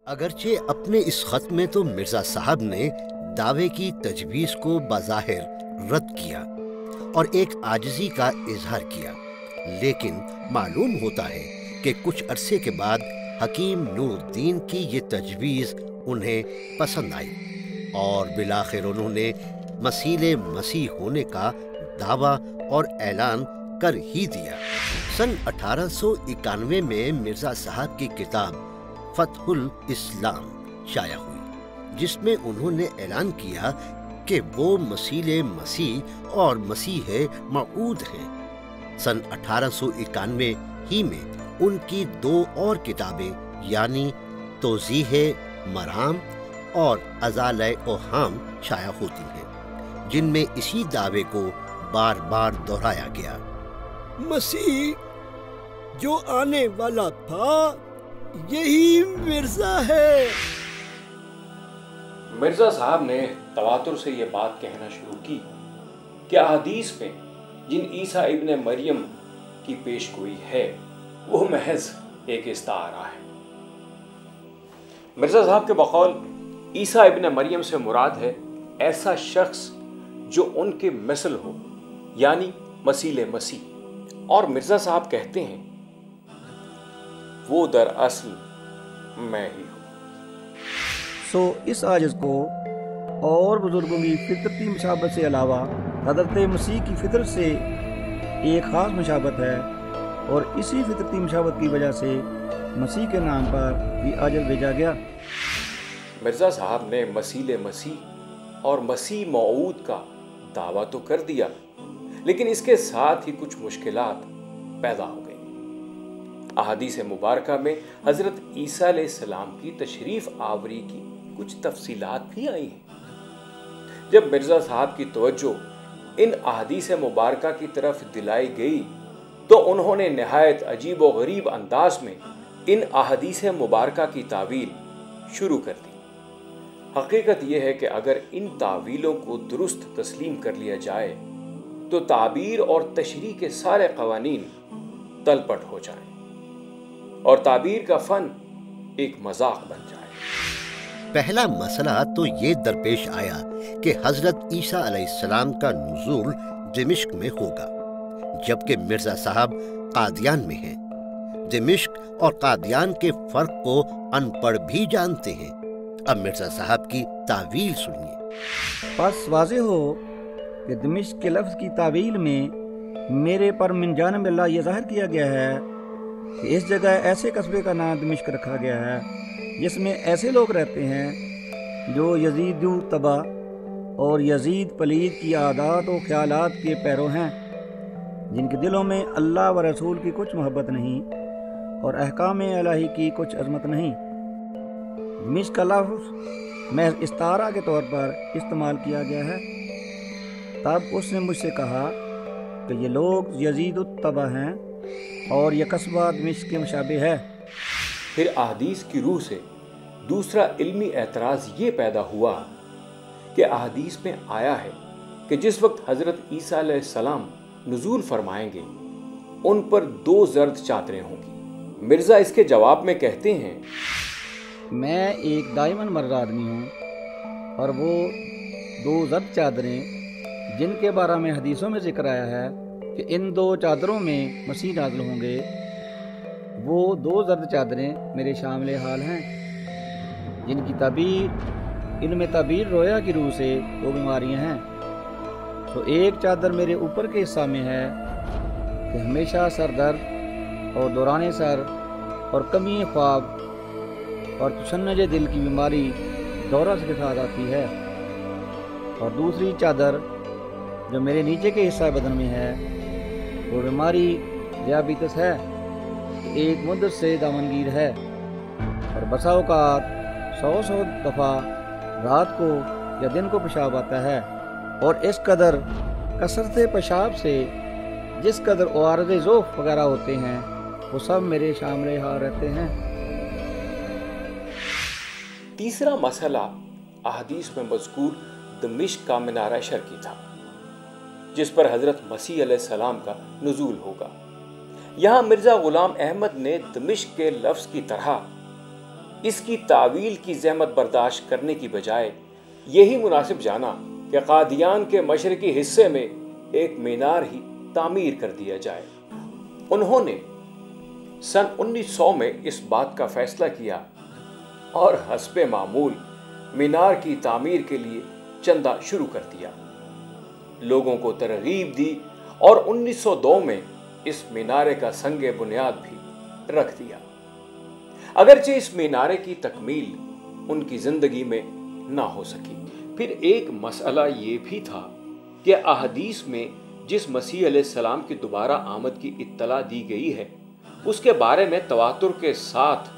اگرچہ اپنے اس خط میں تو مرزا صاحب نے دعوے کی تجویز کو بظاہر رد کیا اور ایک عاجزی کا اظہار کیا، لیکن معلوم ہوتا ہے کہ کچھ عرصے کے بعد حکیم نور الدین کی یہ تجویز انہیں پسند آئی اور بالآخر انہوں نے مسیح مسیح ہونے کا دعویٰ اور اعلان کر ہی دیا۔ سن 1891 میں مرزا صاحب کی کتاب فتح الاسلام شائع ہوئی، جس میں انہوں نے اعلان کیا کہ وہ مسیح مسیح اور مسیح موعود ہیں۔ سن 1891 ہی میں ان کی 2 اور کتابیں یعنی توضیح مرام اور ازالہ اوہام شائع ہوتی ہیں، جن میں اسی دعوے کو بار بار دہرایا گیا۔ مسیح جو آنے والا تھا یہی مرزا ہے۔ مرزا صاحب نے تواتر سے یہ بات کہنا شروع کی کہ احادیث میں جن عیسیٰ ابن مریم کی پیش گوئی ہے وہ محض ایک استعارہ ہے۔ مرزا صاحب کے بقول عیسیٰ ابن مریم سے مراد ہے ایسا شخص جو ان کے مثل ہو، یعنی مسیح مسیح، اور مرزا صاحب کہتے ہیں وہ دراصل میں ہی ہوں۔ سو اس عاجز کو اور بزرگوں کی فطرتی مشابت سے علاوہ حضرت مسیح کی فطرت سے ایک خاص مشابت ہے، اور اسی فطرتی مشابت کی وجہ سے مسیح کے نام پر بھی عاجز بھیجا گیا۔ مرزا صاحب نے مسیح مسیح اور مسیح موعود کا دعویٰ تو کر دیا، لیکن اس کے ساتھ ہی کچھ مشکلات پیدا ہو گئی۔ احادیث مبارکہ میں حضرت عیسیٰ علیہ السلام کی تشریف آوری کی کچھ تفصیلات بھی آئی ہیں۔ جب مرزا صاحب کی توجہ ان احادیث مبارکہ کی طرف دلائی گئی تو انہوں نے نہایت عجیب و غریب انداز میں ان احادیث مبارکہ کی تعویل شروع کر دی۔ حقیقت یہ ہے کہ اگر ان تعویلوں کو درست تسلیم کر لیا جائے تو تعبیر اور تشریح کے سارے قوانین تلپٹ ہو جائیں اور تعبیر کا فن ایک مذاق بن جائے۔ پہلا مسئلہ تو یہ درپیش آیا کہ حضرت عیسیٰ علیہ السلام کا نزول دمشق میں ہوگا، جبکہ مرزا صاحب قادیان میں ہیں۔ دمشق اور قادیان کے فرق کو ان پڑھ بھی جانتے ہیں۔ اب مرزا صاحب کی تعویل سنیے۔ پس واضح ہو کہ دمشق کے لفظ کی تعویل میں میرے پر من جانب اللہ یہ ظاہر کیا گیا ہے کہ اس جگہ ایسے قصبے کا نام دمشق رکھا گیا ہے جس میں ایسے لوگ رہتے ہیں جو یزید تبا اور یزید پلید کی عادات و خیالات کے پیرو ہیں، جن کے دلوں میں اللہ و رسول کی کچھ محبت نہیں اور احکام الہی کی کچھ عظمت نہیں۔ دمشق کا لفظ محض استعارہ کے طور پر استعمال کیا گیا ہے۔ تب اس نے مجھ سے کہا کہ یہ لوگ یزید التبا ہیں اور یہ قصبہ دمشق کے مشابہ ہے۔ پھر احادیث کی روح سے دوسرا علمی اعتراض یہ پیدا ہوا کہ احادیث میں آیا ہے کہ جس وقت حضرت عیسیٰ علیہ السلام نزول فرمائیں گے ان پر 2 زرد چادریں ہوں گی۔ مرزا اس کے جواب میں کہتے ہیں، میں ایک دائماً مرد آدمی ہوں، اور وہ 2 زرد چادریں جن کے بارے میں حدیثوں میں ذکر آیا ہے کہ ان 2 چادروں میں مسیح نازل ہوں گے، وہ 2 زرد چادریں میرے شامل حال ہیں، جن کی تعبیر ان میں تعبیر رویا کی روح سے 2 بیماریاں ہیں۔ تو ایک چادر میرے اوپر کے حصہ میں ہے کہ ہمیشہ سر درد اور دوران سر اور کمی خواب اور تشنج دل کی بیماری دورہ کے ساتھ آتی ہے، اور دوسری چادر جو میرے نیچے کے حصہ بدن میں ہے وہ بیماری ذیابیطس ہے، ایک مدت سے دامنگیر ہے، اور بسا اوقات 100 دفعہ رات کو یا دن کو پیشاب آتا ہے، اور اس قدر کثرت پیشاب سے جس قدر عوارض ذوف وغیرہ ہوتے ہیں وہ سب میرے شامل حال رہتے ہیں۔ تیسرا مسئلہ احادیث میں مذکور دمشق کا منارہ شرقی تھا، جس پر حضرت مسیح علیہ السلام کا نزول ہوگا۔ یہاں مرزا غلام احمد نے دمشق کے لفظ کی طرح اس کی تعویل کی زحمت برداشت کرنے کی بجائے یہی مناسب جانا کہ قادیان کے مشرقی حصے میں ایک مینار ہی تعمیر کر دیا جائے۔ انہوں نے سن 1900 میں اس بات کا فیصلہ کیا اور حسب معمول مینار کی تعمیر کے لیے چندہ شروع کر دیا، لوگوں کو ترغیب دی اور 1902 میں اس مینارے کا سنگ بنیاد بھی رکھ دیا۔ اگرچہ اس مینارے کی تکمیل ان کی زندگی میں نہ ہو سکی۔ پھر ایک مسئلہ یہ بھی تھا کہ احادیث میں جس مسیح علیہ السلام کی دوبارہ آمد کی اطلاع دی گئی ہے اس کے بارے میں تواتر کے ساتھ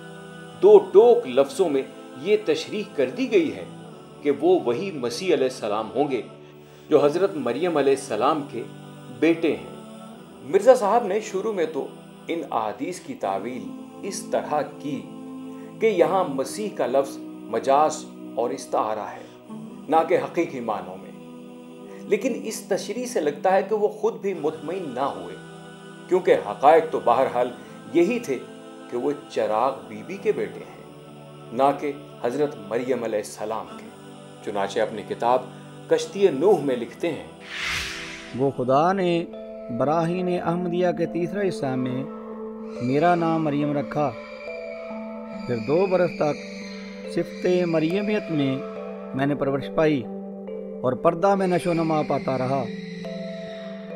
دو ٹوک لفظوں میں یہ تشریح کر دی گئی ہے کہ وہ وہی مسیح علیہ السلام ہوں گے جو حضرت مریم علیہ السلام کے بیٹے ہیں۔ مرزا صاحب نے شروع میں تو ان احادیث کی تعویل اس طرح کی کہ یہاں مسیح کا لفظ مجاز اور استعارہ ہے، نہ کہ حقیقی معنوں میں، لیکن اس تشریح سے لگتا ہے کہ وہ خود بھی مطمئن نہ ہوئے، کیونکہ حقائق تو بہرحال یہی تھے کہ وہ چراغ بی بی کے بیٹے ہیں، نہ کہ حضرت مریم علیہ السلام کے۔ چنانچہ اپنی کتاب کشتی نوح میں لکھتے ہیں، وہ خدا نے براہین احمدیہ کے تیسرے حصہ میں میرا نام مریم رکھا، پھر 2 برس تک صفت مریمیت میں نے پرورش پائی اور پردہ میں نشو و نما پاتا رہا۔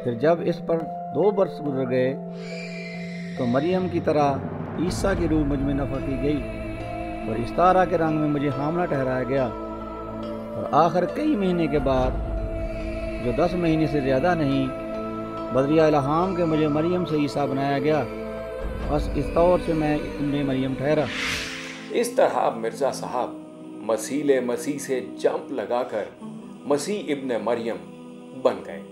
پھر جب اس پر 2 برس گزر گئے تو مریم کی طرح عیسیٰ کی روح مجھ میں نفخ کی گئی اور استعارہ کے رنگ میں مجھے حاملہ ٹھہرایا گیا، اور آخر کئی مہینے کے بعد، جو 10 مہینے سے زیادہ نہیں، بدریہ الہام کے مجھے مریم سے عیسیٰ بنایا گیا، بس اس طور سے میں ابن مریم ٹھہرا۔ اس طرح مرزا صاحب مسیح مسیح سے جمپ لگا کر مسیح ابن مریم بن گئے،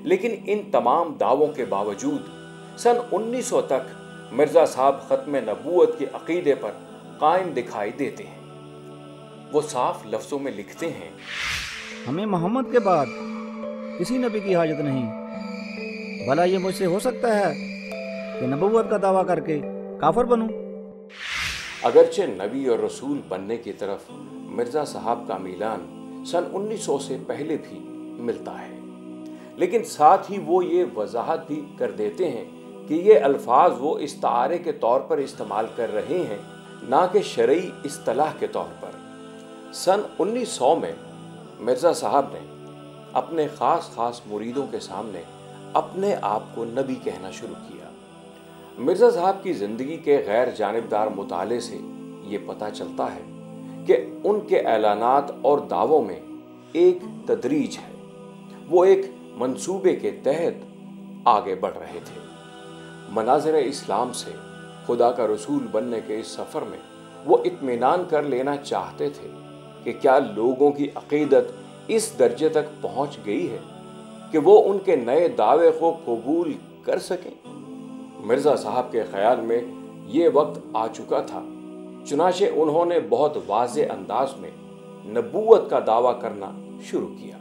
لیکن ان تمام دعووں کے باوجود سن 1900 تک مرزا صاحب ختم نبوت کے عقیدے پر قائم دکھائی دیتے ہیں۔ وہ صاف لفظوں میں لکھتے ہیں، ہمیں محمد کے بعد کسی نبی کی حاجت نہیں، بھلا یہ مجھ سے ہو سکتا ہے کہ نبوت کا دعویٰ کر کے کافر بنوں؟ اگرچہ نبی اور رسول بننے کی طرف مرزا صاحب کا میلان سن 1900 سے پہلے بھی ملتا ہے، لیکن ساتھ ہی وہ یہ وضاحت بھی کر دیتے ہیں کہ یہ الفاظ وہ استعارے کے طور پر استعمال کر رہے ہیں، نہ کہ شرعی اصطلاح کے طور پر۔ سن 1900 میں مرزا صاحب نے اپنے خاص مریدوں کے سامنے اپنے آپ کو نبی کہنا شروع کیا۔ مرزا صاحب کی زندگی کے غیر جانبدار مطالعے سے یہ پتہ چلتا ہے کہ ان کے اعلانات اور دعووں میں ایک تدریج ہے، وہ ایک منصوبے کے تحت آگے بڑھ رہے تھے۔ مناظر اسلام سے خدا کا رسول بننے کے اس سفر میں وہ اطمینان کر لینا چاہتے تھے کہ کیا لوگوں کی عقیدت اس درجے تک پہنچ گئی ہے کہ وہ ان کے نئے دعوے کو قبول کر سکیں۔ مرزا صاحب کے خیال میں یہ وقت آ چکا تھا، چنانچہ انہوں نے بہت واضح انداز میں نبوت کا دعویٰ کرنا شروع کیا۔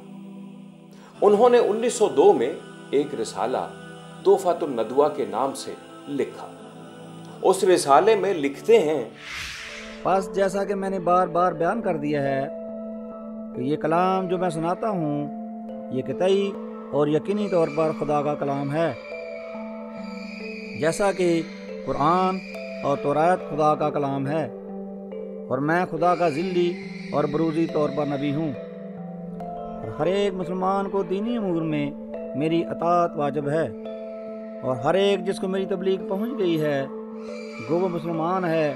انہوں نے 1902 میں ایک رسالہ تحفۃ الندوہ کے نام سے لکھا۔ اس رسالے میں لکھتے ہیں، بس جیسا کہ میں نے بار بار بیان کر دیا ہے کہ یہ کلام جو میں سناتا ہوں یہ قطعی اور یقینی طور پر خدا کا کلام ہے، جیسا کہ قرآن اور تورات خدا کا کلام ہے، اور میں خدا کا ذلی اور بروزی طور پر نبی ہوں، اور ہر ایک مسلمان کو دینی امور میں میری اطاعت واجب ہے، اور ہر ایک جس کو میری تبلیغ پہنچ گئی ہے گو وہ مسلمان ہے،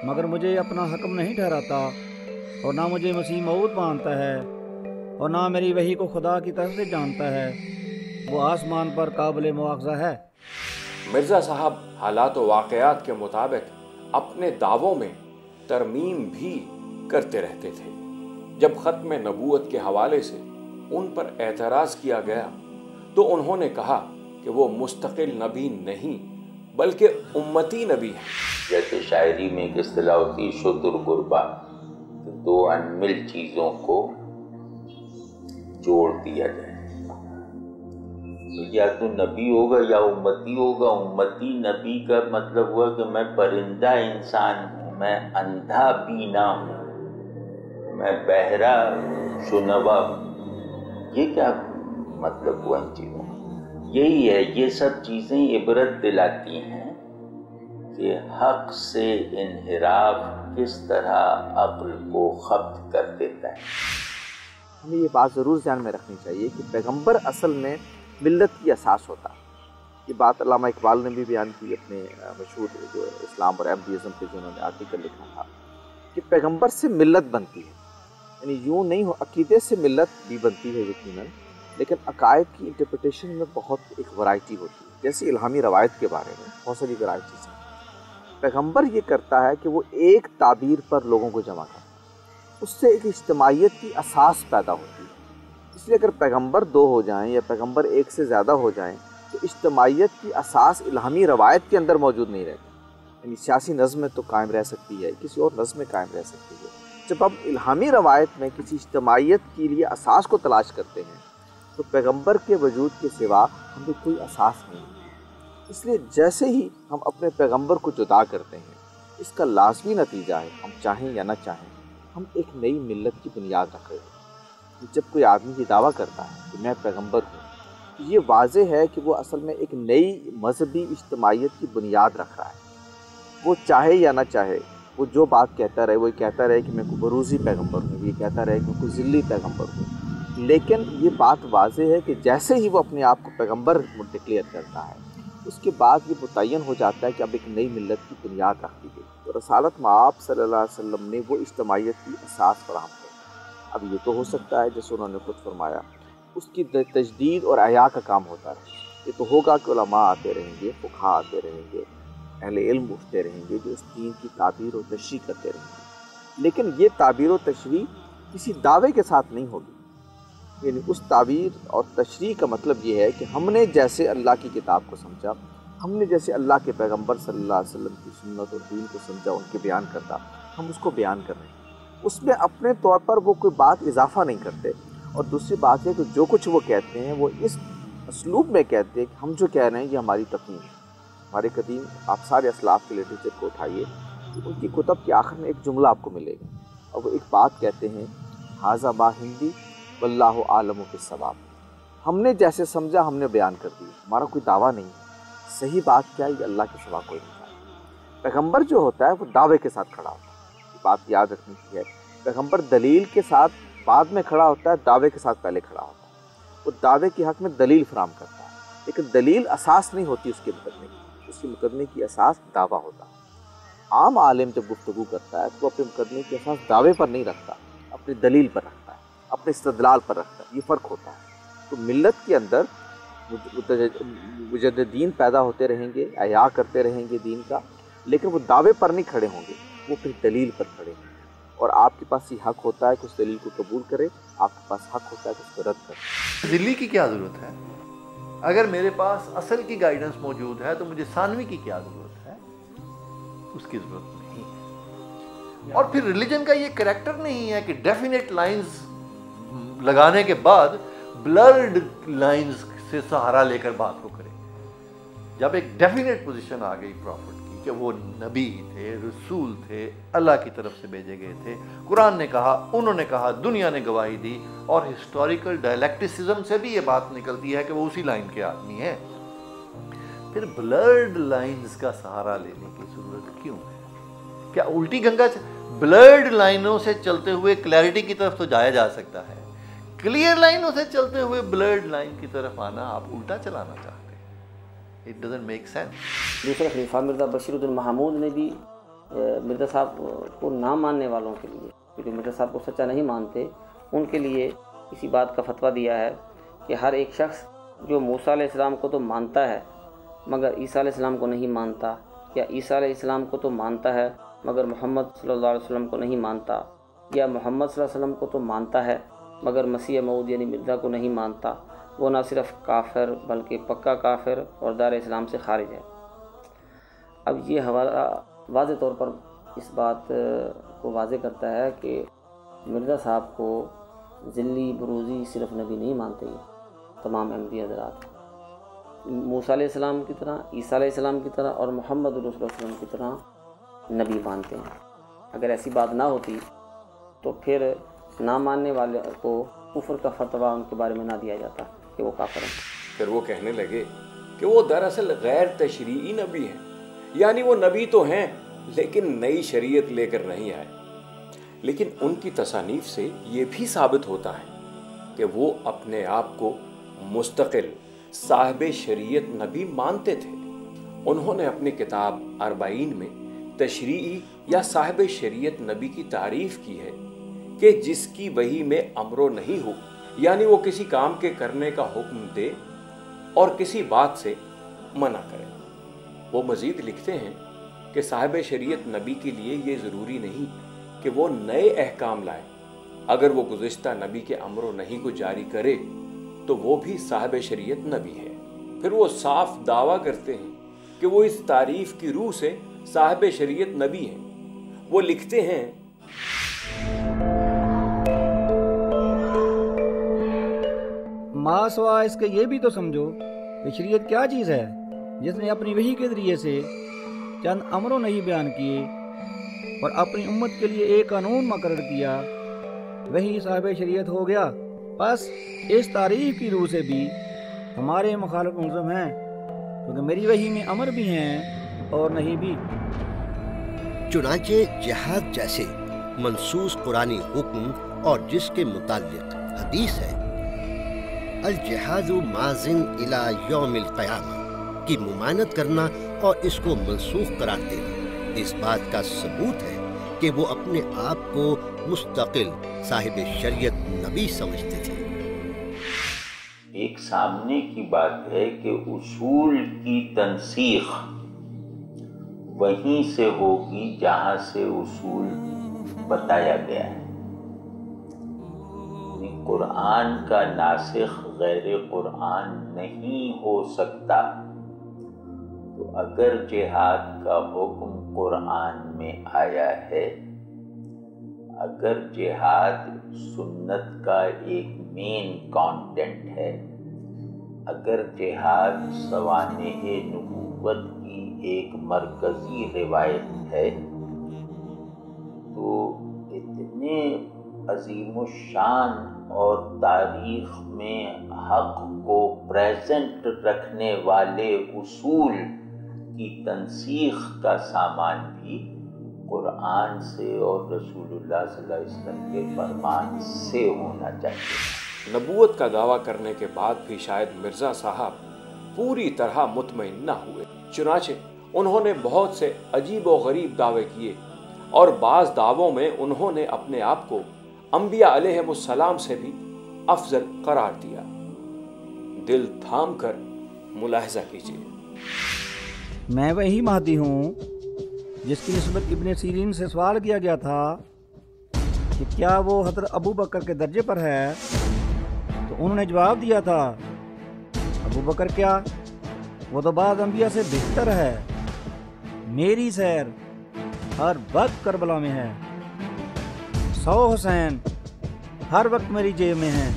مگر مجھے اپنا حکم نہیں ٹھہراتا، اور نہ مجھے مسیح موعود مانتا ہے، اور نہ میری وحی کو خدا کی طرف سے جانتا ہے، وہ آسمان پر قابل مواخذہ ہے۔ مرزا صاحب حالات و واقعات کے مطابق اپنے دعووں میں ترمیم بھی کرتے رہتے تھے۔ جب ختم نبوت کے حوالے سے ان پر اعتراض کیا گیا تو انہوں نے کہا کہ وہ مستقل نبی نہیں بلکہ امتی نبی ہیں۔ جیسے شاعری میں ایک اصطلاح ہوتی ہے شتر غربا، دو انمل چیزوں کو جوڑ دیا جائے، یا تو نبی ہوگا یا امتی ہوگا۔ امتی نبی کا مطلب ہوا کہ میں پرندہ انسان ہوں، میں اندھا بینا ہوں، میں بہرا شنوا ہوں، یہ کیا مطلب ہوا ان چیزوں؟ یہی ہے، یہ سب چیزیں عبرت دلاتی ہیں کہ حق سے انحراف کس طرح عقل کو خبط کر دیتا ہے۔ ہمیں یہ بات ضرور ذہن میں رکھنی چاہیے کہ پیغمبر اصل میں ملت کی اساس ہوتا ہے۔ یہ بات علامہ اقبال نے بھی بیان کی اپنے مشہور جو اسلام اور احمدیزم پہ جو انہوں نے آرٹیکل لکھا تھا کہ پیغمبر سے ملت بنتی ہے، یعنی یوں نہیں ہو، عقیدے سے ملت بھی بنتی ہے یقیناً، لیکن عقائد کی انٹرپریٹیشن میں بہت ایک ورائٹی ہوتی ہے۔ جیسے الہامی روایت کے بارے میں بہت ساری ورائٹیز ہیں۔ پیغمبر یہ کرتا ہے کہ وہ ایک تعبیر پر لوگوں کو جمع کرتا ہے، اس سے ایک اجتماعیت کی اساس پیدا ہوتی ہے۔ اس لیے اگر پیغمبر دو ہو جائیں یا پیغمبر ایک سے زیادہ ہو جائیں تو اجتماعیت کی اساس الہامی روایت کے اندر موجود نہیں رہتی، یعنی سیاسی نظم میں تو قائم رہ سکتی ہے، کسی اور نظم میں قائم رہ سکتی ہے۔ جب ہم الہامی روایت میں کسی اجتماعیت کے لیے اساس کو تلاش کرتے ہیں تو پیغمبر کے وجود کے سوا ہمیں کوئی اساس نہیں۔ اس لیے جیسے ہی ہم اپنے پیغمبر کو جدا کرتے ہیں، اس کا لازمی نتیجہ ہے، ہم چاہیں یا نہ چاہیں، ہم ایک نئی ملت کی بنیاد رکھ رہے ہیں۔ جب کوئی آدمی یہ دعویٰ کرتا ہے کہ میں پیغمبر ہوں، تو یہ واضح ہے کہ وہ اصل میں ایک نئی مذہبی اجتماعیت کی بنیاد رکھ رہا ہے۔ وہ چاہے یا نہ چاہے، وہ جو بات کہتا رہے، وہ کہتا رہے کہ میں کوئی بروزی پیغمبر ہوں، یہ کہتا رہے کہ میں کوئی ذلی پیغمبر ہوں، لیکن یہ بات واضح ہے کہ جیسے ہی وہ اپنے آپ کو پیغمبر ڈکلیئر کرتا ہے، اس کے بعد یہ متعین ہو جاتا ہے کہ اب ایک نئی ملت کی بنیاد رکھ دی گئی۔ تو رسالت مآب صلی اللہ علیہ وسلم نے وہ اجتماعیت کی اساس فراہم کی۔ اب یہ تو ہو سکتا ہے جیسے انہوں نے خود فرمایا، اس کی تجدید اور احیاء کا کام ہوتا رہے۔ یہ تو ہوگا کہ علماء آتے رہیں گے، فقہاء آتے رہیں گے، اہل علم اٹھتے رہیں گے جو اس دین کی تعبیر و تشریح کرتے رہیں گے، لیکن یہ تعبیر و تشریح کسی دعوے کے ساتھ نہیں ہوگی۔ یعنی اس تعبیر اور تشریح کا مطلب یہ ہے کہ ہم نے جیسے اللہ کی کتاب کو سمجھا، ہم نے جیسے اللہ کے پیغمبر صلی اللہ علیہ وسلم کی سنت اور دین کو سمجھا، ان کے بیان کرتا، ہم اس کو بیان کر رہے ہیں۔ اس میں اپنے طور پر وہ کوئی بات اضافہ نہیں کرتے، اور دوسری بات ہے کہ جو کچھ وہ کہتے ہیں وہ اس اسلوب میں کہتے ہیں کہ ہم جو کہہ رہے ہیں یہ ہماری تقویم ہے۔ ہمارے قدیم آپ سارے اسلاف کے لٹریچر کو اٹھائیے، ان کی کتب کے آخر میں ایک جملہ آپ کو ملے گا، اور وہ ایک بات کہتے ہیں، ھذا ما ہندی واللہ عالم بالصواب۔ ہم نے جیسے سمجھا ہم نے بیان کر دیا، ہمارا کوئی دعویٰ نہیں ہے، صحیح بات کیا ہے یہ اللہ کے سوا کوئی نہیں جانتا۔ پیغمبر جو ہوتا ہے وہ دعوے کے ساتھ کھڑا ہوتا ہے، یہ بات یاد رکھنی کی ہے۔ پیغمبر دلیل کے ساتھ بعد میں کھڑا ہوتا ہے، دعوے کے ساتھ پہلے کھڑا ہوتا ہے۔ وہ دعوے کے حق میں دلیل فراہم کرتا ہے، لیکن دلیل اساس نہیں ہوتی اس کے مقدمے کی، اس کے مقدمے کی اساس دعویٰ ہوتا ہے۔ عام عالم جب گفتگو کرتا ہے تو وہ اپنے مقدمے کی اساس دعوے پر نہیں رکھتا، اپنی دلیل پر رکھتا ہے، اپنے استدلال پر رکھتا ہے۔ یہ فرق ہوتا ہے۔ تو ملت کے اندر مجددین پیدا ہوتے رہیں گے، احیاء کرتے رہیں گے دین کا، لیکن وہ دعوے پر نہیں کھڑے ہوں گے، وہ پھر دلیل پر کھڑے ہوں گے، اور آپ کے پاس یہ حق ہوتا ہے کہ اس دلیل کو قبول کرے، آپ کے پاس حق ہوتا ہے کہ اس کو رد کرے۔ ذلی کی کیا ضرورت ہے؟ اگر میرے پاس اصل کی گائیڈنس موجود ہے تو مجھے ثانوی کی کیا ضرورت ہے؟ اس کی ضرورت نہیں ہے۔ اور پھر ریلیجن کا یہ کریکٹر نہیں ہے کہ ڈیفینیٹ لائنز لگانے کے بعد بلرڈ لائنز سے سہارا لے کر بات کو کرے۔ جب ایک ڈیفینیٹ پوزیشن آ گئی پروفٹ کی کہ وہ نبی تھے، رسول تھے، اللہ کی طرف سے بھیجے گئے تھے، قرآن نے کہا، انہوں نے کہا، دنیا نے گواہی دی، اور ہسٹوریکل ڈائلیکٹسزم سے بھی یہ بات نکلتی ہے کہ وہ اسی لائن کے آدمی ہیں، پھر بلرڈ لائنز کا سہارا لینے کی ضرورت کیوں ہے؟ کیا الٹی گنگا بلرڈ لائنوں سے چلتے ہوئے کلیئرٹی کی طرف تو جایا جا سکتا ہے، کلیئر لائنوں سے چلتے ہوئے بلرڈ لائن کی طرف آنا آپ الٹا چلانا چاہتے ہیں۔ It doesn't make sense۔ دوسرا خلیفہ مرزا بشیر الدین محمود نے بھی مرزا صاحب کو نہ ماننے والوں کے لیے، جو مرزا صاحب کو سچا نہیں مانتے، ان کے لیے اسی بات کا فتویٰ دیا ہے کہ ہر ایک شخص جو موسیٰ علیہ السلام کو تو مانتا ہے مگر عیسیٰ علیہ السلام کو نہیں مانتا، یا عیسیٰ علیہ السلام کو تو مانتا ہے مگر محمد صلی اللہ علیہ وسلم کو نہیں مانتا، یا محمد صلی اللہ علیہ وسلم کو تو مانتا ہے مگر مسیح موعود یعنی مرزا کو نہیں مانتا، وہ نہ صرف کافر بلکہ پکا کافر اور دار اسلام سے خارج ہے۔ اب یہ حوالہ واضح طور پر اس بات کو واضح کرتا ہے کہ مرزا صاحب کو ذلی بروزی صرف نبی نہیں مانتے، تمام احمدی حضرات موسیٰ علیہ السلام کی طرح، عیسیٰ علیہ السلام کی طرح اور محمد رسول اللہ علیہ وسلم کی طرح نبی مانتے ہیں۔ اگر ایسی بات نہ ہوتی تو پھر نہ ماننے والے کو کفر کا فتویٰ ان کے بارے میں نہ دیا جاتا کہ وہ کافر ہیں۔ پھر وہ کہنے لگے کہ وہ دراصل غیر تشریعی نبی ہیں، یعنی وہ نبی تو ہیں لیکن نئی شریعت لے کر نہیں آئے۔ لیکن ان کی تصانیف سے یہ بھی ثابت ہوتا ہے کہ وہ اپنے آپ کو مستقل صاحب شریعت نبی مانتے تھے۔ انہوں نے اپنی کتاب 40 میں تشریعی یا صاحب شریعت نبی کی تعریف کی ہے کہ جس کی وحی میں امر و نہی ہو، یعنی وہ کسی کام کے کرنے کا حکم دے اور کسی بات سے منع کرے۔ وہ مزید لکھتے ہیں کہ صاحب شریعت نبی کے لیے یہ ضروری نہیں کہ وہ نئے احکام لائے، اگر وہ گزشتہ نبی کے امر و نہی کو جاری کرے تو وہ بھی صاحب شریعت نبی ہے۔ پھر وہ صاف دعویٰ کرتے ہیں کہ وہ اس تعریف کی روح سے صاحب شریعت نبی ہیں۔ وہ لکھتے ہیں ماں سوا اس کے یہ بھی تو سمجھو کہ شریعت کیا چیز ہے جس نے اپنی وحی کے ذریعے سے چند امر و نہی بیان کیے اور اپنی امت کے لیے ایک قانون مقرر کیا، وہی صاحب شریعت ہو گیا۔ بس اس تعریف کی روح سے بھی ہمارے مخالف ملزم ہیں، کیونکہ میری وحی میں امر بھی ہیں اور نہیں بھی۔ چنانچہ جہاد جیسے منصوص قرآنی حکم اور جس کے متعلق حدیث ہے الجہاد ماضٍ الی یوم القیامہ کی ممانعت کرنا اور اس کو منسوخ قرار دینا اس بات کا ثبوت ہے کہ وہ اپنے آپ کو مستقل صاحب شریعت نبی سمجھتے تھے۔ ایک سامنے کی بات ہے کہ اصول کی تنسیخ وہیں سے ہوگی جہاں سے اصول بتایا گیا ہے۔ قرآن کا ناسخ غیر قرآن نہیں ہو سکتا، تو اگر جہاد کا حکم قرآن میں آیا ہے، اگر جہاد سنت کا ایک مین کانٹینٹ ہے، اگر جہاد سوانح نبوت کی ایک مرکزی روایت ہے، تو اتنے عظیم الشان اور تاریخ میں حق کو پریزنٹ رکھنے والے اصول کی تنسیخ کا سامان بھی قرآن سے اور رسول اللہ صلی اللہ علیہ وسلم کے فرمان سے ہونا چاہیے۔ نبوت کا دعویٰ کرنے کے بعد بھی شاید مرزا صاحب پوری طرح مطمئن نہ ہوئے، چنانچہ انہوں نے بہت سے عجیب و غریب دعوے کیے اور بعض دعووں میں انہوں نے اپنے آپ کو انبیاء علیہم السلام سے بھی افضل قرار دیا۔ دل تھام کر ملاحظہ کیجیے۔ میں وہی مہدی ہوں جس کی نسبت ابن سیرین سے سوال کیا گیا تھا کہ کیا وہ حضرت ابو بکر کے درجے پر ہے، تو انہوں نے جواب دیا تھا ابو بکر کیا، وہ تو بعض انبیاء سے بہتر ہے۔ میری سیر ہر وقت کربلا میں ہے، 100 حسین ہر وقت میری جیب میں ہیں۔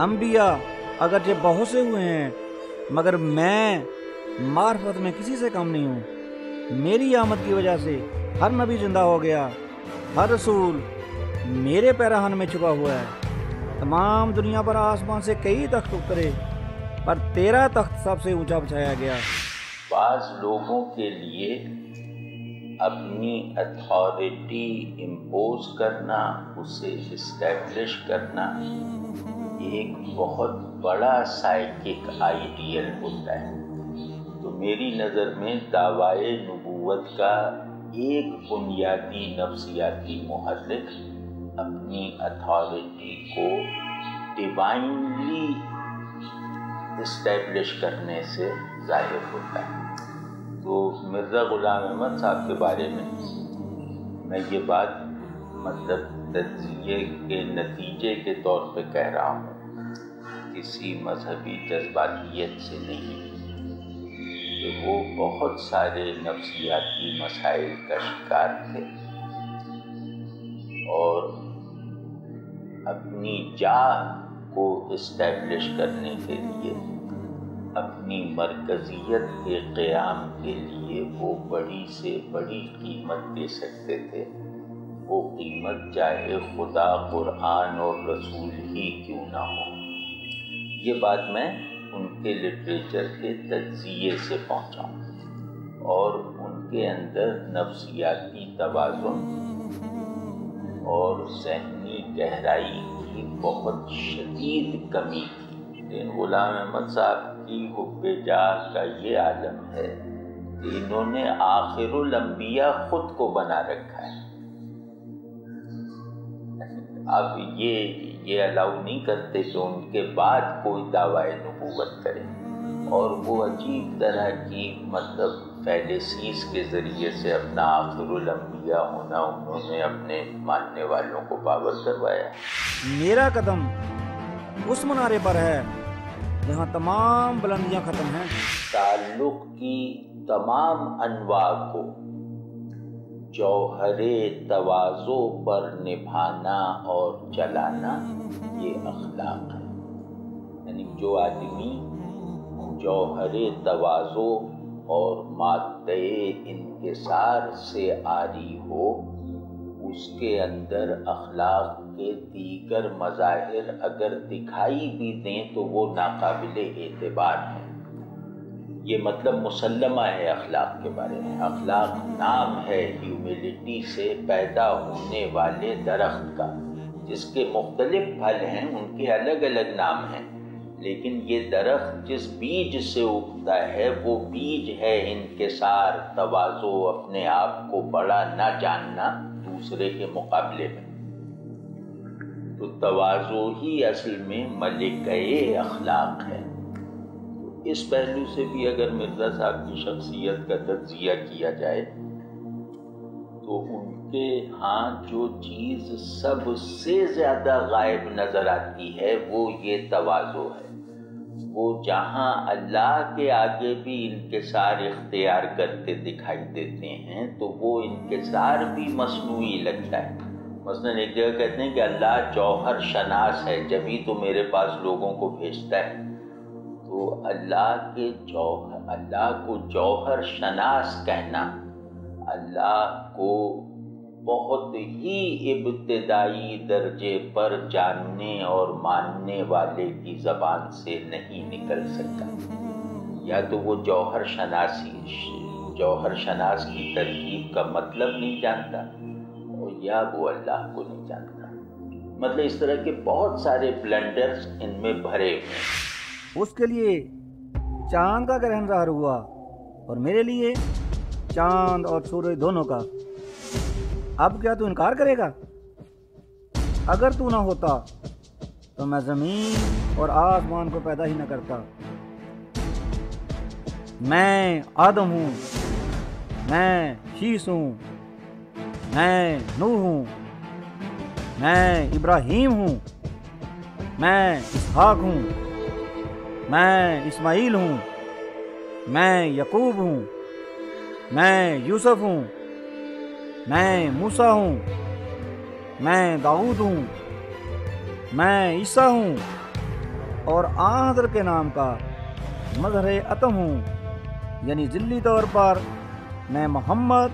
انبیاء اگرچہ بہت سے ہوئے ہیں مگر میں معرفت میں کسی سے کم نہیں ہوں۔ میری آمد کی وجہ سے ہر نبی زندہ ہو گیا، ہر رسول میرے پیراہن میں چھپا ہوا ہے۔ تمام دنیا پر آسمان سے کئی تخت اترے پر تیرا تخت سب سے اونچا بچھایا گیا۔ بعض لوگوں کے لیے اپنی اتھارٹی امپوز کرنا، اسے اسٹیبلش کرنا ایک بہت بڑا سائیکک آئیڈیل ہوتا ہے۔ تو میری نظر میں دعویٰ نبوت کا ایک بنیادی نفسیاتی محرک اپنی اتھارٹی کو ڈیوائنلی اسٹیبلش کرنے سے ظاہر ہوتا ہے۔ تو مرزا غلام احمد صاحب کے بارے میں یہ بات مطلب تجزیے کے نتیجے کے طور پہ کہہ رہا ہوں، کسی مذہبی جذباتیت سے نہیں، کہ وہ بہت سارے نفسیاتی مسائل کا شکار تھے اور اپنی جاہ کو اسٹیبلش کرنے کے لیے اپنی مرکزیت کے قیام کے لیے وہ بڑی سے بڑی قیمت دے سکتے تھے، وہ قیمت چاہے خدا، قرآن اور رسول ہی کیوں نہ ہو۔ یہ بات میں ان کے لٹریچر کے تجزیے سے پہنچا ہوں، اور ان کے اندر نفسیاتی توازن اور ذہنی گہرائی کی بہت شدید کمی تھی۔ لیکن غلام احمد صاحب کی حب جاہ کا یہ عالم ہے کہ انہوں نے آخر الانبیاء خود کو بنا رکھا ہے۔ اب یہ الاؤ نہیں کرتے کہ ان کے بعد کوئی دعویٰ نبوت کرے، اور وہ عجیب طرح کی فیلسیز کے ذریعے سے اپنا آخر الانبیاء ہونا انہوں نے اپنے ماننے والوں کو باور کروایا۔ میرا قدم اس منارے پر ہے جہاں تمام بلندیاں ختم ہیں۔ تعلق کی تمام انواع کو جوہر تواضع پر نبھانا اور چلانا یہ اخلاق ہے۔ یعنی جو آدمی جوہر تواضع اور مادہ انکسار سے عاری ہو، اس کے اندر اخلاق کے دیگر مظاہر اگر دکھائی بھی دیں تو وہ ناقابل اعتبار ہیں۔ یہ مسلمہ ہے اخلاق کے بارے میں۔ اخلاق نام ہے ہیوملٹی سے پیدا ہونے والے درخت کا، جس کے مختلف پھل ہیں، ان کے الگ الگ نام ہیں، لیکن یہ درخت جس بیج سے اگتا ہے وہ بیج ہے انکسار، تواضع، اپنے آپ کو بڑا نہ جاننا دوسرے کے مقابلے میں۔ تو تواضع ہی اصل میں ملکہ اخلاق ہے۔ اس پہلو سے بھی اگر مرزا صاحب کی شخصیت کا تجزیہ کیا جائے تو ان کے ہاں جو چیز سب سے زیادہ غائب نظر آتی ہے وہ یہ تواضع ہے۔ وہ جہاں اللہ کے آگے بھی انکسار اختیار کرتے دکھائی دیتے ہیں تو وہ انکسار بھی مصنوعی لگتا ہے۔ مثلاً ایک جگہ کہتے ہیں کہ اللہ جوہر شناس ہے، جبھی تو میرے پاس لوگوں کو بھیجتا ہے۔ تو اللہ کو جوہر شناس کہنا اللہ کو بہت ہی ابتدائی درجے پر جاننے اور ماننے والے کی زبان سے نہیں نکل سکتا۔ یا تو وہ جوہر شناس کی ترکیب کا مطلب نہیں جانتا، اور یا وہ اللہ کو نہیں جانتا۔ اس طرح کے بہت سارے بلنڈرز ان میں بھرے ہوئے ہیں۔ اس کے لیے چاند کا گرہن ظاہر ہوا اور میرے لیے چاند اور سورج دونوں کا۔ اب کیا تو انکار کرے گا؟ اگر تو نہ ہوتا تو میں زمین اور آسمان کو پیدا ہی نہ کرتا۔ میں آدم ہوں، میں شیس ہوں، میں نوح ہوں، میں ابراہیم ہوں، میں اسحاق ہوں، میں اسماعیل ہوں، میں یعقوب ہوں، میں یوسف ہوں، میں موسیٰ ہوں، میں داؤد ہوں، میں عیسیٰ ہوں، اور آن حضرت کے نام کا مظہر عتم ہوں، یعنی ذلی طور پر میں محمد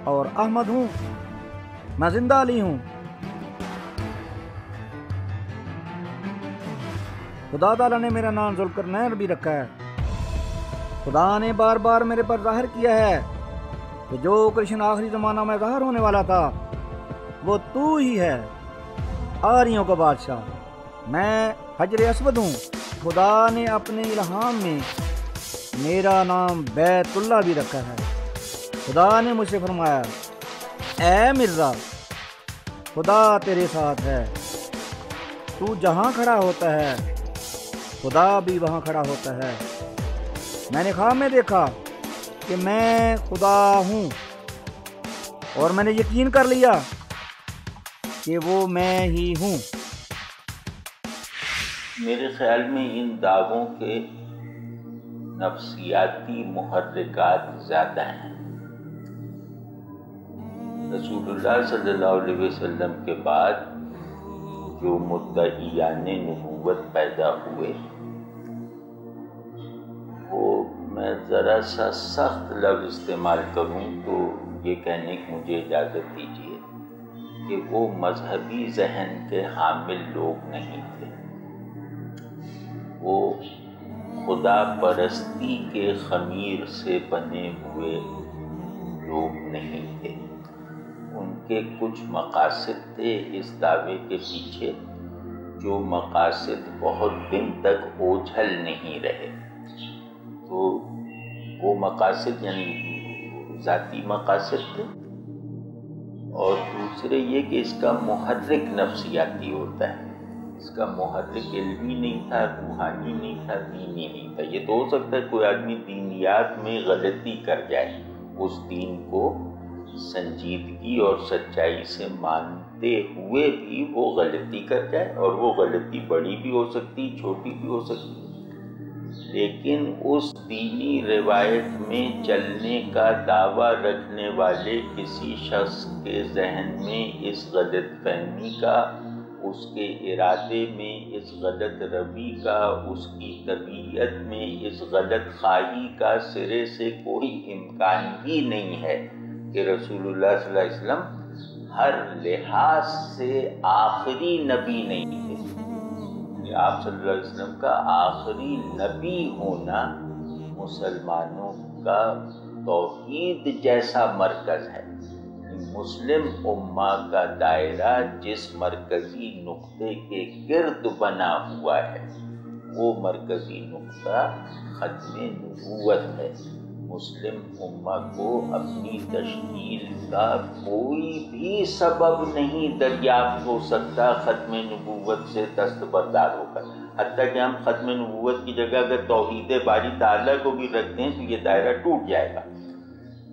اور احمد ہوں، میں زندہ علی ہوں۔ خدا تعالیٰ نے میرا نام ذوالقرنین بھی رکھا ہے۔ خدا نے بار بار میرے پر ظاہر کیا ہے کہ جو کرشن آخری زمانہ میں ظاہر ہونے والا تھا وہ تو ہی ہے، آریوں کا بادشاہ۔ میں حجر اسود ہوں۔ خدا نے اپنے الہام میں میرا نام بیت اللہ بھی رکھا ہے۔ خدا نے مجھ سے فرمایا، اے مرزا، خدا تیرے ساتھ ہے، تو جہاں کھڑا ہوتا ہے خدا بھی وہاں کھڑا ہوتا ہے۔ میں نے خواب میں دیکھا کہ میں خدا ہوں، اور میں نے یقین کر لیا کہ وہ میں ہی ہوں۔ میرے خیال میں ان دعووں کے نفسیاتی محرکات زیادہ ہیں۔ رسول اللہ صلی اللہ علیہ وسلم کے بعد جو مدعیان نبوت پیدا ہوئے میں ذرا سا سخت لفظ استعمال کروں تو یہ کہنے کی مجھے اجازت دیجیے کہ وہ مذہبی ذہن کے حامل لوگ نہیں تھے، وہ خدا پرستی کے خمیر سے بنے ہوئے لوگ نہیں تھے۔ ان کے کچھ مقاصد تھے اس دعوے کے پیچھے، جو مقاصد بہت دن تک اوجھل نہیں رہے۔ تو وہ مقاصد یعنی ذاتی مقاصد تھے، اور دوسرے یہ کہ اس کا محرک نفسیاتی ہوتا ہے، اس کا محرک علمی نہیں تھا، روحانی نہیں تھا، دینی نہیں تھا۔ یہ تو ہو سکتا ہے کوئی آدمی دینیات میں غلطی کر جائے، اس دین کو سنجیدگی اور سچائی سے مانتے ہوئے بھی وہ غلطی کر جائے، اور وہ غلطی بڑی بھی ہو سکتی، چھوٹی بھی ہو سکتی، لیکن اس دینی روایت میں چلنے کا دعویٰ رکھنے والے کسی شخص کے ذہن میں اس غلط فہمی کا، اس کے ارادے میں اس غلط روی کا، اس کی طبیعت میں اس غلط خواہی کا سرے سے کوئی امکان ہی نہیں ہے کہ رسول اللہ صلی اللہ علیہ وسلم ہر لحاظ سے آخری نبی نہیں تھے۔ آپ صلی اللہ علیہ وسلم کا آخری نبی ہونا مسلمانوں کا توحید جیسا مرکز ہے۔ مسلم امہ کا دائرہ جس مرکزی نقطے کے گرد بنا ہوا ہے، وہ مرکزی نقطہ ختم نبوت ہے۔ مسلم امہ کو اپنی تشکیل کا کوئی بھی سبب نہیں دریافت ہو سکتا ختم نبوت سے دستبردار ہو کر، حتیٰ کہ ہم ختم نبوت کی جگہ اگر توحید باری تعالیٰ کو بھی رکھتے ہیں تو یہ دائرہ ٹوٹ جائے گا۔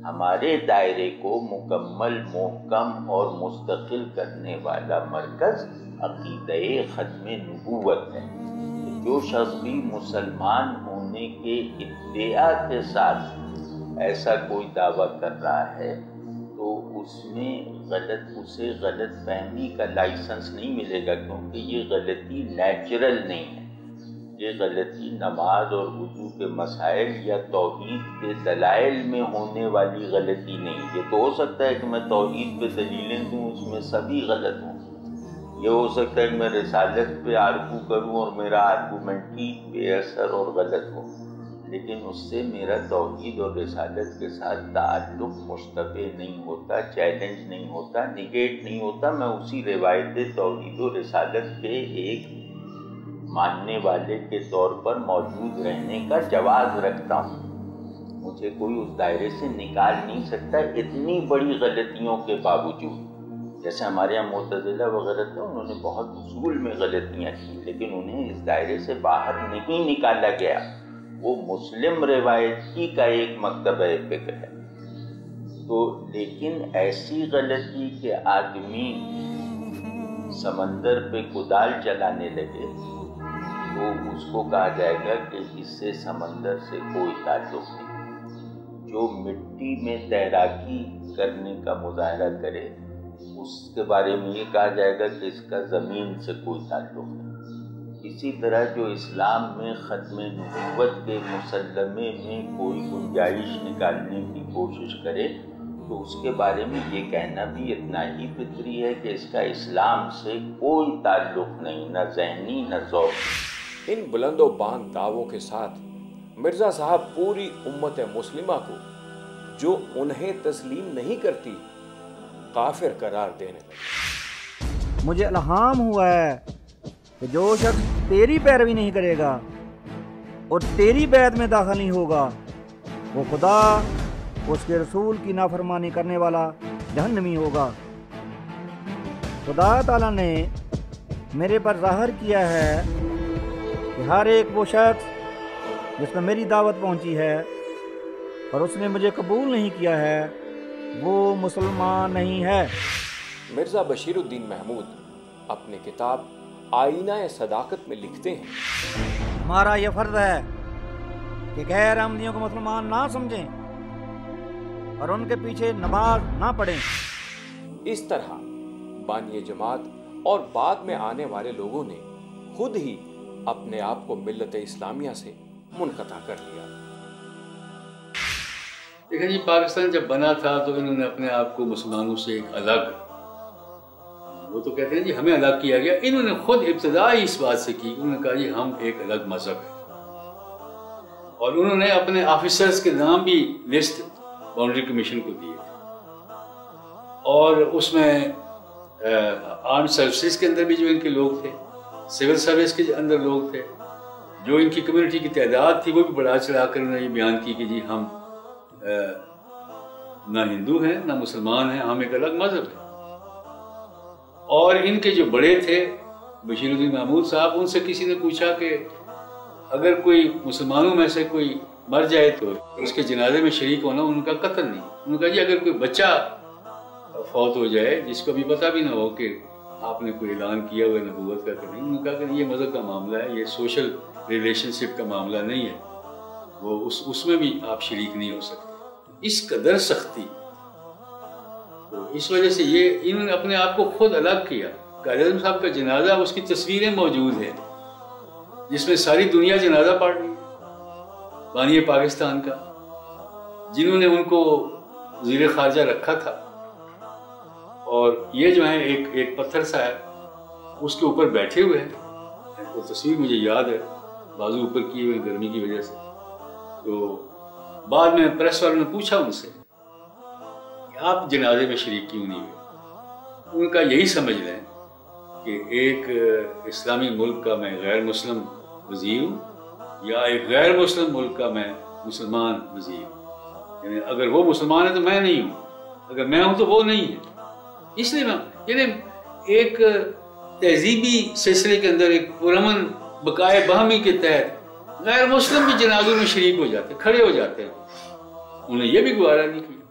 ہمارے دائرے کو مکمل، محکم اور مستقل کرنے والا مرکز عقیدہ ختم نبوت ہے۔ جو شخص بھی مسلمان ہونے کے ادعا کے ساتھ ایسا کوئی دعویٰ کر رہا ہے تو اسے غلط فہمی کا لائسنس نہیں ملے گا، کیونکہ یہ غلطی نیچرل نہیں ہے۔ یہ غلطی نماز اور وضو کے مسائل یا توحید کے دلائل میں ہونے والی غلطی نہیں۔ یہ تو ہو سکتا ہے کہ میں توحید پہ دلیلیں دوں، اس میں سبھی غلط ہوں۔ یہ ہو سکتا ہے کہ میں رسالت پہ آرگو کروں اور میرا آرگومنٹ ہی بے اثر اور غلط ہو، لیکن اس سے میرا توحید اور رسالت کے ساتھ تعلق مشتبہ نہیں ہوتا، چیلنج نہیں ہوتا، نگیٹ نہیں ہوتا۔ میں اسی روایت توحید و رسالت کے ایک ماننے والے کے طور پر موجود رہنے کا جواز رکھتا ہوں۔ مجھے کوئی اس دائرے سے نکال نہیں سکتا اتنی بڑی غلطیوں کے باوجود۔ جیسے ہمارے یہاں معتزلہ وغیرہ تھے، انہوں نے بہت اصول میں غلطیاں کی، لیکن انہیں اس دائرے سے باہر نہیں نکالا گیا۔ وہ مسلم روایت ہی کا ایک مکتبہ فکر ہے۔ تو لیکن ایسی غلطی کہ آدمی سمندر پہ کدال چلانے لگے تو اس کو کہا جائے گا کہ اس سے سمندر سے کوئی تعلق نہیں۔ جو مٹی میں تیراکی کرنے کا مظاہرہ کرے اس کے بارے میں یہ کہا جائے گا کہ اس کا زمین سے کوئی تعلق نہیں۔ اسی طرح جو اسلام میں ختم نبوت کے مسلمے میں کوئی گنجائش نکالنے کی کوشش کرے تو اس کے بارے میں یہ کہنا بھی اتنا ہی فطری ہے کہ اس کا اسلام سے کوئی تعلق نہیں، نہ ذہنی نہ ذوقی۔ ان بلند و باند دعووں کے ساتھ مرزا صاحب پوری امت مسلمہ کو جو انہیں تسلیم نہیں کرتی کافر قرار دینے لگے۔ مجھے الہام ہوا ہے کہ جو شخص تیری پیروی نہیں کرے گا اور تیری بیعت میں داخل نہیں ہوگا وہ خدا، اس کے رسول کی نافرمانی کرنے والا جہنمی ہوگا۔ خدا تعالیٰ نے میرے پر ظاہر کیا ہے کہ ہر ایک وہ شخص جس کو میری دعوت پہنچی ہے اور اس نے مجھے قبول نہیں کیا ہے وہ مسلمان نہیں ہے۔ مرزا بشیر الدین محمود اپنی کتاب آئینہ صداقت میں لکھتے ہیں، ہمارا یہ فرض ہے کہ غیر احمدیوں کو مسلمان نہ سمجھیں اور ان کے پیچھے نماز نہ پڑھیں۔ اس طرح بانی جماعت اور بعد میں آنے والے لوگوں نے خود ہی اپنے آپ کو ملت اسلامیہ سے منقطع کر لیا۔ دیکھیں جی، پاکستان جب بنا تھا تو انہوں نے اپنے آپ کو مسلمانوں سے ایک الگ، وہ تو کہتے ہیں جی ہمیں الگ کیا گیا، انہوں نے خود ابتدائی اس بات سے کی، انہوں نے کہا جی ہم ایک الگ مذہب ہے، اور انہوں نے اپنے آفیسرز کے نام بھی لسٹ باؤنڈری کمیشن کو دیے تھے، اور اس میں آرم سروسز کے اندر بھی جو ان کے لوگ تھے، سول سروس کے اندر لوگ تھے، جو ان کی کمیونٹی کی تعداد تھی وہ بھی بڑھا چڑھا کر انہوں نے یہ بیان کی کہ جی ہم نہ ہندو ہیں نہ مسلمان ہیں، ہم ایک الگ مذہب ہیں۔ اور ان کے جو بڑے تھے بشیر الدین محمود صاحب، ان سے کسی نے پوچھا کہ اگر کوئی مسلمانوں میں سے کوئی مر جائے تو اس کے جنازے میں شریک ہونا، ان کا قتل نہیں۔ انہوں نے کہا جی اگر کوئی بچہ فوت ہو جائے جس کو بھی پتہ بھی نہ ہو کہ آپ نے کوئی اعلان کیا ہوا نبوت کا کہ نہیں، انہوں نے کہا کہ یہ مذہب کا معاملہ ہے، یہ سوشل ریلیشن شپ کا معاملہ نہیں ہے، وہ اس میں بھی آپ شریک نہیں ہو سکتے۔ اس قدر سختی، تو اس وجہ سے یہ انہوں نے اپنے آپ کو خود الگ کیا۔ قائد اعظم صاحب کا جنازہ، اس کی تصویریں موجود ہیں جس میں ساری دنیا جنازہ پڑھ رہی ہے، بانی پاکستان کا، جنہوں نے ان کو وزیر خارجہ رکھا تھا، اور یہ جو ہے ایک پتھر سا ہے، اس کے اوپر بیٹھے ہوئے ہیں، وہ تصویر مجھے یاد ہے، بازو اوپر کیے ہوئے گرمی کی وجہ سے۔ تو بعد میں پریس والوں نے پوچھا ان سے کہ آپ جنازے میں شریک کیوں نہیں ہوئے؟ ان کا یہی سمجھ لیں کہ ایک اسلامی ملک کا میں غیر مسلم وزیر ہوں، یا ایک غیر مسلم ملک کا میں مسلمان وزیر ہوں، یعنی اگر وہ مسلمان ہے تو میں نہیں ہوں، اگر میں ہوں تو وہ نہیں ہے۔ اس لیے میں یعنی ایک تہذیبی سلسلے کے اندر ایک پرامن بقائے باہمی کے تحت غیر مسلم بھی جنازوں میں شریک ہو جاتے، کھڑے ہو جاتے ہیں، انہوں نے یہ بھی گوارا نہیں کیا۔